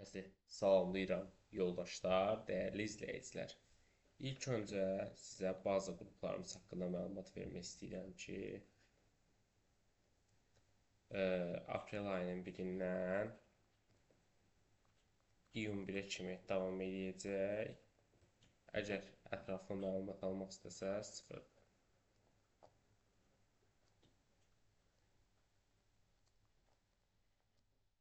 Sizi salamlayıram yoldaşlar, dəyərli izləyicilər. İlk öncə sizə bazı qruplarımız haqqında məlumat vermək istəyirəm ki, aprel ayının 1-dən iyun 1-ə kimi davam edəcək. Əgər ətraflı məlumat almaq istəsəz,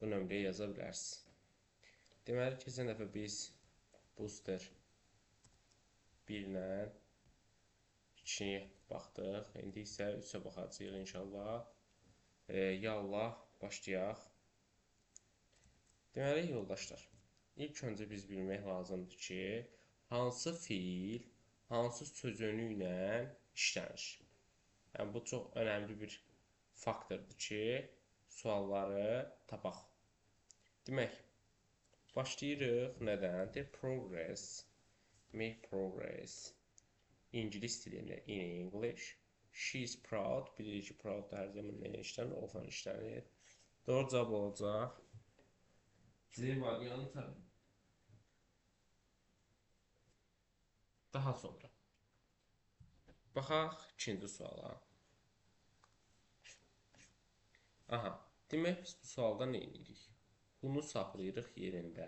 bu nömrəyə yaza bilərsiniz. Deməli, keçən dəfə biz booster 1-lə 2-yə baxdıq. İndi isə 3-ə baxacağıq inşallah. Yallah, başlayaq. Deməli, yoldaşlar, ilk öncə biz bilmək lazımdır ki, hansı fiil, hansı sözünlüklə işlənir. Yəni, bu çox önəmli bir faktordur ki, sualları tapaq. Demək, başlayırıq nədən? Progress, make progress. İngilis dilində in English. She is proud. Bilirik ki, proud da hər zaman nə işlənir? Often işlənir. Doğru cavab olacaq. C variantı. Daha sonra. Baxaq ikinci suala. Aha, demək biz bu sualda nə edirik? Bunu saxlayırıq yerində.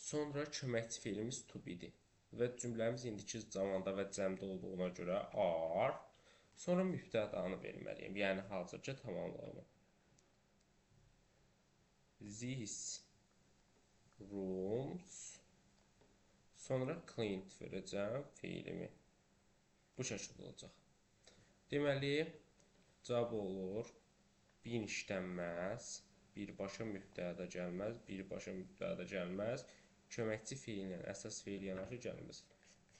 Sonra köməkçi fiilimiz to be-dir. Və cümləmiz indiki zamanda və cəmdə olduğuna görə are. Sonra mübtədanı verməliyim. Yəni, hazırki tamamlığını. These rooms. Sonra cleaned verəcəm fiilimi. Bu şəkildə olacaq. Deməli, cavab olur. Bin işlənməz. Birbaşa mübtəda gəlməz. Birbaşa mübtəda gəlməz. Köməkçi fiillə əsas fiil yanaşı gəlməz.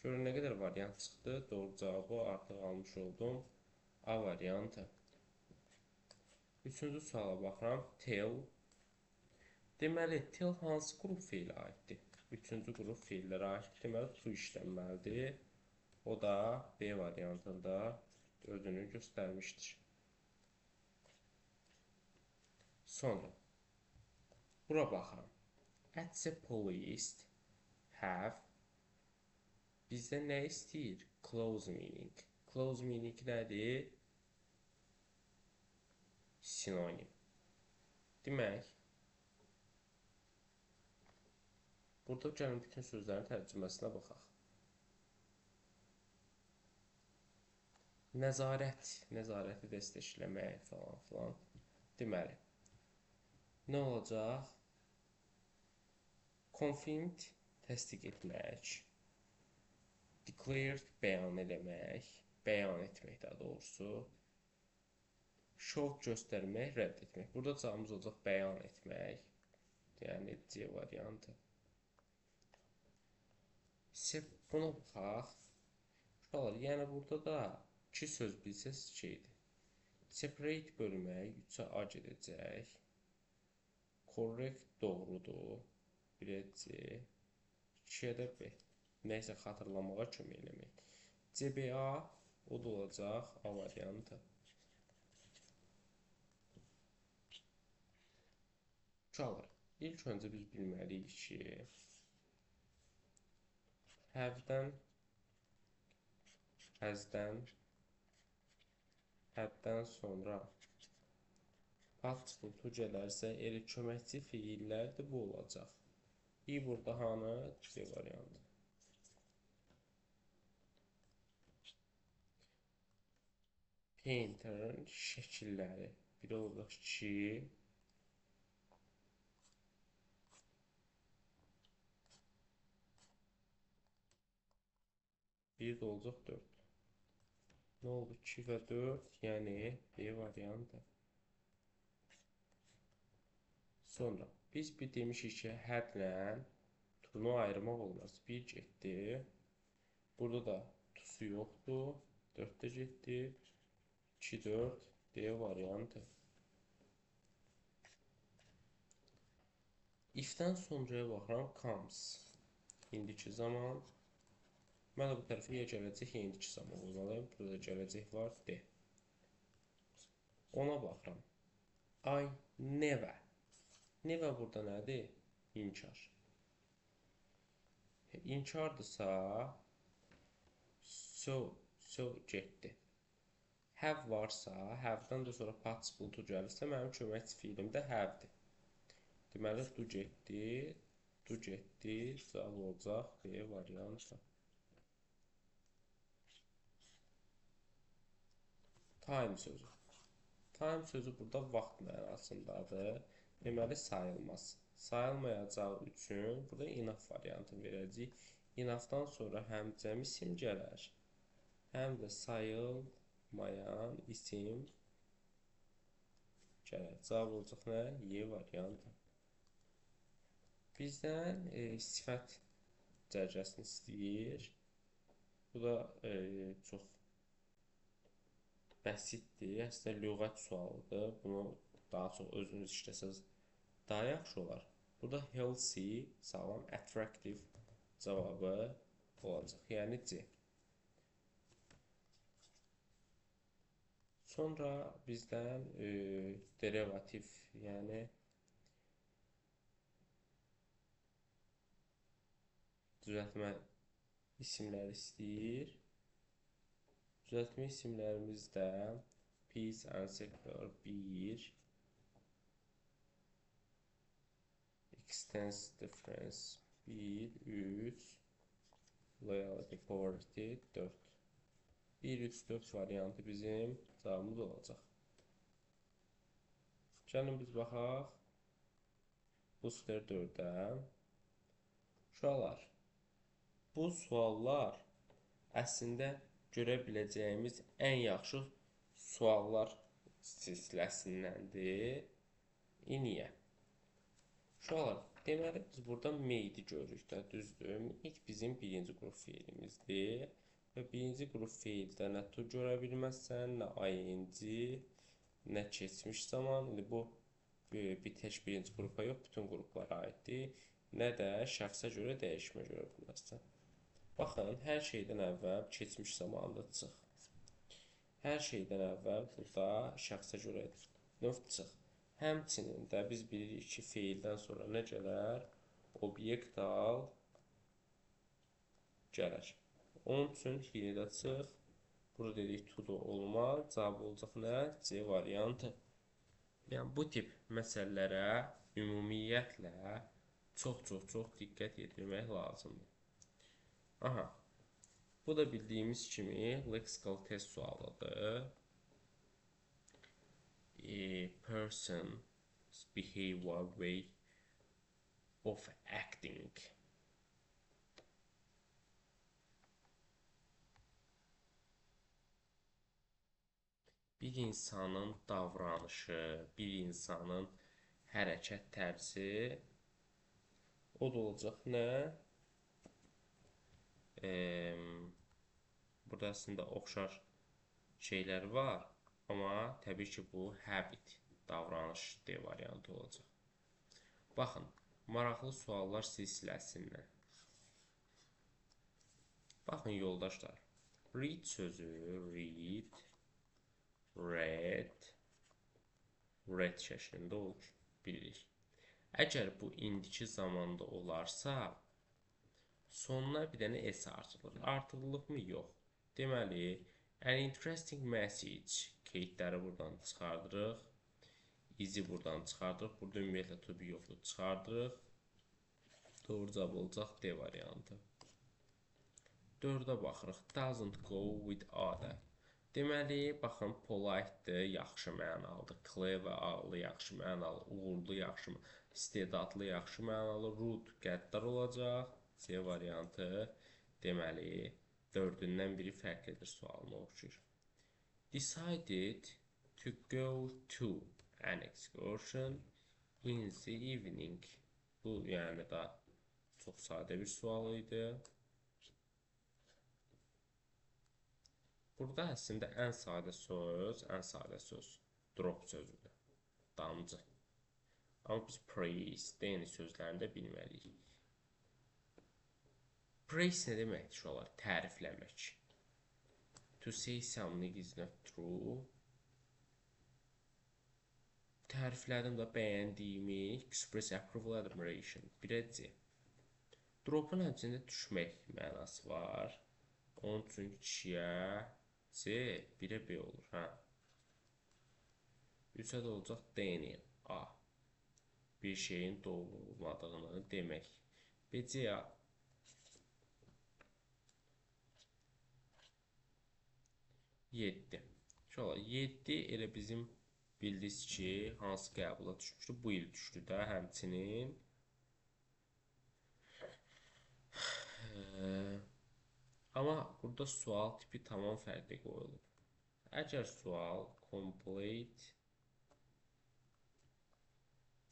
Görün, nə qədər variant çıxdı. Doğru cavabı artıq almış oldum. A variantı. Üçüncü suala baxıram. Tell. Deməli, tell hansı qrup feilə aiddir? Üçüncü qrup feillərə aiddir. Deməli, to işlənməlidir. O da B variantında özünü göstərmişdir. Sonra. Bura baxıram. At the police have bizdə nə istəyir? Close meaning. Close meaning nədir? Sinonim. Demək, burada gəlin bütün sözlərin tərcüməsinə baxaq. Nəzarət, nəzarəti dəstəkləmək falan filan. Deməli, nə olacaq? Confirmed təsdiq etmək. Declared bəyan etmək. Bəyan etmək daha doğrusu. Show göstərmək, rədd etmək. Burada cavabımız olacaq bəyan etmək. Yəni C variantı. Buna baxaq. Yəni burada da iki söz bilsəz şeydir. Separate bölmək 3-ə A gedəcək. Correct doğrudur. 1-ə C. 2-yə də B. Nəysə xatırlamağa kömək eləmək. CBA o da olacaq A variantı. Uşaqlar, ilk öncə biz bilməliyik ki, have-dən, has-dən, had-dən sonra participle to gələrsə, elə köməkçi fiillər də bu olacaq. İ burada hanı? C variantı. Painter'ın şəkilləri. Biri olacaq ki, bir də olacaq 4. Nə oldu? 2 və 4, yəni B variantı. Sonra, biz demişik ki, hədlə tunu ayırmaq olmaz. 1 getdi. Burada da tusu yoxdur. 4-də getdi. 2, 4, D variantı. If-dən sonraya baxıram, comes. İndiki zaman. Mən də bu tərəfə ya gələcək, ya indiki zaman olmalıyım. Burada gələcək var, D. Ona baxıram. I never. Never burada nədir? İnkar. İnkardırsa so getdi. Have varsa, have-dan da sonra participle to gəlirsə, mənim köməkçi fiilim də have-dir. Deməli, do getdi, cavab olacaq B variantı. Time sözü. Time sözü burada vaxt mənasındadır. Deməli, sayılmaz. Sayılmayacağı üçün burada enough variantı verəcəyik. Enough-dan sonra həm cəm isim gələr, həm də sayılmayan isim gələr. Cavab olacaq nə? Y variantı. Bizdən sifət cərgəsini istəyir. Bu da çox bəsitdir. Əslində lüğət sualıdır. Bunu daha çox özünüz işləsəz daha yaxşı olar. Burada healthy, sağlam, attractive cavabı olacaq. Yəni C. Sonra bizdən derivativ, yəni düzəltmə isimləri istəyir. Düzəltmə isimlərimiz də peace and sector 1, extends difference 1, 3, loyalty poverty 4. 1, 3, 4 variantı bizim cavabımız olacaq. Gəlin biz baxaq. Bu sfer 4-ə. Uşaqlar, bu suallar əslində görə biləcəyimiz ən yaxşı suallar silsiləsindəndir. Niyə? Uşaqlar, deməli biz burada made görürük də, düzdür? İlk bizim birinci qrup feilimizdir. Və birinci qrup feildə nə to görə bilməzsən, nə ing, nə keçmiş zaman. İndi bu bir tək birinci qrupa yox, bütün qruplara aiddir. Nə də şəxsə görə dəyişmə görə bilməzsən. Baxın, hər şeydən əvvəl keçmiş zamanında çıx. Hər şeydən əvvəl burada şəxsə görə növ çıx. Həmçinin də biz bilirik ki, feildən sonra nə gələr? Obyekt al gələr. Onun üçün hiylədə çıx. Burada dedik to da olmaz. Cavab olacaq nə? C variantı. Yəni, bu tip məsələlərə ümumiyyətlə çox diqqət yetirmək lazımdır. Aha, bu da bildiyimiz kimi lexical test sualıdır. A person's behavior way of acting. Bir insanın davranışı, bir insanın hərəkət tərzi o da olacaq nə? Burada əslində oxşar şeylər var, amma təbii ki, bu habit, davranış D variantı olacaq. Baxın, maraqlı suallar silsiləsindən. Baxın, yoldaşlar, read sözü, read, read şəklində olur, bilirik. Əgər bu indiki zamanda olarsa, sonuna bir dənə S artırılır. Artırılıbmı? Yox. Deməli, an interesting message qeydləri buradan çıxardırıq. Izi buradan çıxardırıq. Burada ümumiyyətlə to be yoxdur. Çıxardırıq. Doğru cavab olacaq D variantı. 4-ə baxırıq. Doesn't go with other. Deməli, baxın, polite-dir, yaxşı mənalıdır. Clever, ağıllı, yaxşı mənalı. Uğurlu, yaxşı mənalı. İstedadlı, yaxşı mənalı. Rude, qəddar olacaq. C variantı. Deməli, 4-ündən biri fərqlidir sualına oxşur. Decided to go to an excursion in the evening. Bu, yəni da çox sadə bir sual idi. Burada əslində ən sadə söz drop sözüdür, damcı. Amma biz praise, deyəni sözlərini də bilməliyik. Praise nə deməkdir uşaqlar? Tərifləmək. To say something is not true. təriflədim də bəyəndiyimi. Express approval admiration. 1-ə C. Drop'un həmçində düşmək mənası var. Onun üçün 2-yə C, 1-ə B olur. Hə. 3-ə də olacaq D-ni A. Bir şeyin doğru olmadığını demək. B-C A. 7. Şöyle 7 elə bizim bildiniz ki, hansı qəbula düşmüşdü? Bu il düşdü də həmçinin. Amma burada sual tipi tamam fərqli qoyulub. Əgər sual complete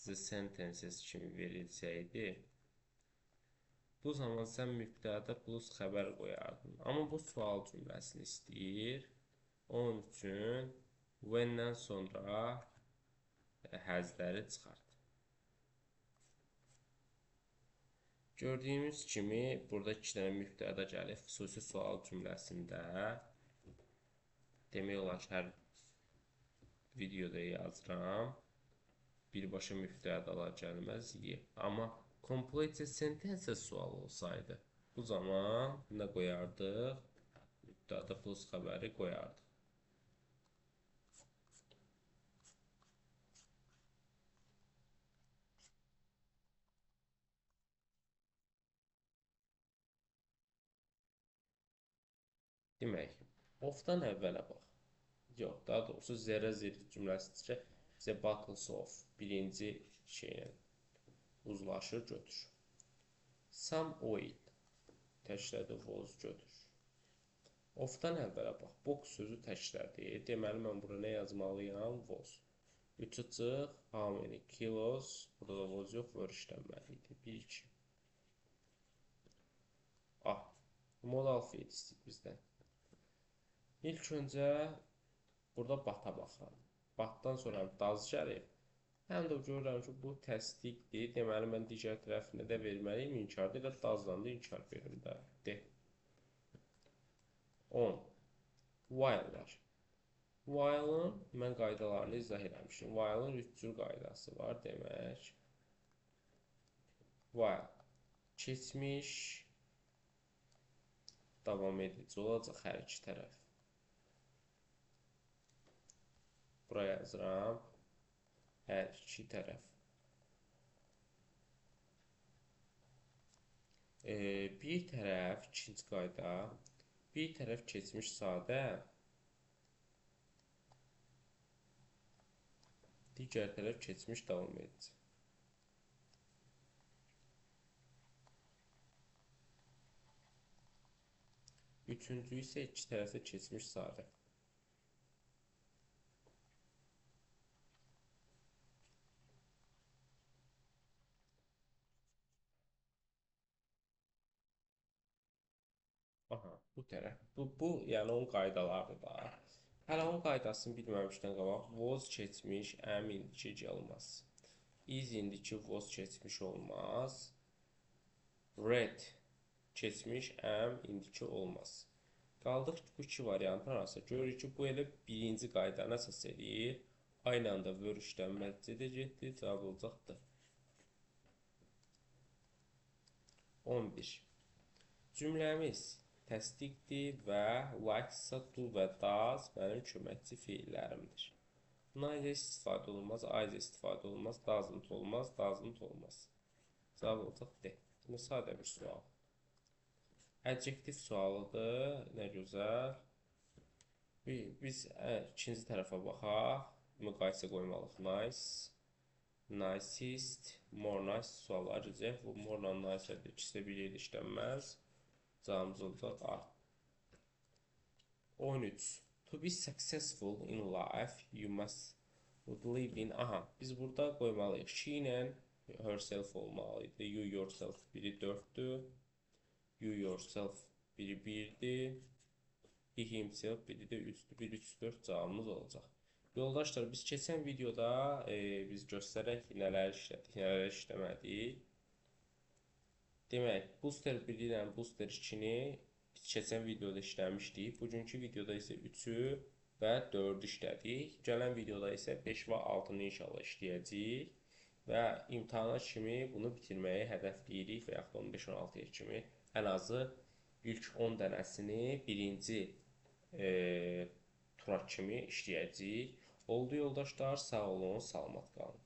the sentences kimi verilsəydi, bu zaman sən mübtəda plus xəbər qoyardın. Amma bu sual cümləsini istəyir. Onun üçün when-dən sonra həzləri çıxart. Gördüyümüz kimi burada 2 dənə mübtəda gəlir. Xüsusi sual cümləsində demək olar ki, hər videoda yazıram. Birbaşa mübtədalar gəlməz. Amma complete sentences sual olsaydı, bu zaman nə qoyardıq? Mübtəda plus xəbəri qoyardıq. Demək, of-dan əvvələ bax. Yox, daha doğrusu zərə zir cümləsidir ki, bizə bottles of birinci şeylə uzlaşır, götür. Some oil təklədi, was götür. Of-dan əvvələ bax. Box sözü təklədi. Deməli, mən bura nə yazmalıyam? Was. 3 çıx, how many kilos? Burada da was yox, were işlənməliydi. 1, 2. Ah, modal fiil istəyir bizdən. İlk öncə burada bata baxıram. Batdan sonra daz gəlir. Həm də görürəm ki, bu təsdiqdir. Deməli, mən digər tərəfinə də verməliyim, inkardır. Elə dazdan da inkar verim də. D. 10. While var. While-ın mən qaydalarını izah eləmişim. While-ın 3 cür qaydası var demək. While keçmiş davam edici olacaq hər iki tərəf. Buraya yazıram. Hər iki tərəf. Bir tərəf, ikinci qayda. Bir tərəf keçmiş sadə. Digər tərəf keçmiş davam edici. Üçüncü isə iki tərəfdə keçmiş sadə. Aha, bu tərəf. Bu yəni onun qaydaları da. Hələ onun qaydasını bilməmişdən qabaq was keçmiş, am indiki gəlməz. Is indiki was keçmiş olmaz. Read keçmiş, am indiki olmaz. Qaldıq ki, bu iki variantın arasında. Görürük ki, bu elə birinci qaydanı əsas edir. Aynı anda were işlənməlidir, getdi, cavab olacaqdır. 11. Cümləmiz təsdiqdir və like-sa do və does mənim köməkçi feillərimdir. Neither istifadə olunmaz, either istifadə olunmaz, doesn't olmaz, doesn't olmaz. Cavab olacaq D. Şimdi sadə bir sual. Adjektiv sualıdır. Nə gözəl. Biz ikinci tərəfə baxaq. Müqayisə qoymalıyıq. Nice, nicest, more nice suallar gələcək. Bu more nice ikisi də bir yerdə işlənməz. Cavabımız olacaq A. 13. To be successful in life, you must live in... Aha, biz burada qoymalıyıq. She ilə herself olmalıydı. You yourself biri 4'dür. You yourself biri 1'dir. He himself biri də 3'dür. 1, 3, 4 cavabımız olacaq. Yoldaşlar, biz keçən videoda biz göstərək nələr işlədik, nələr işləmədik. Demək, booster 1 ilə booster 2-ni biz keçən videoda işləmişdik. Bugünkü videoda isə 3-ü və 4-ü işlədik. Gələn videoda isə 5 və 6-nı inşallah işləyəcəyik və imtahana kimi bunu bitirməyi hədəfləyirik və yaxud 15-16-ya kimi ən azı ilk 10 dənəsini birinci tura kimi işləyəcəyik. Oldu yoldaşlar, sağ olun, salamat qalın.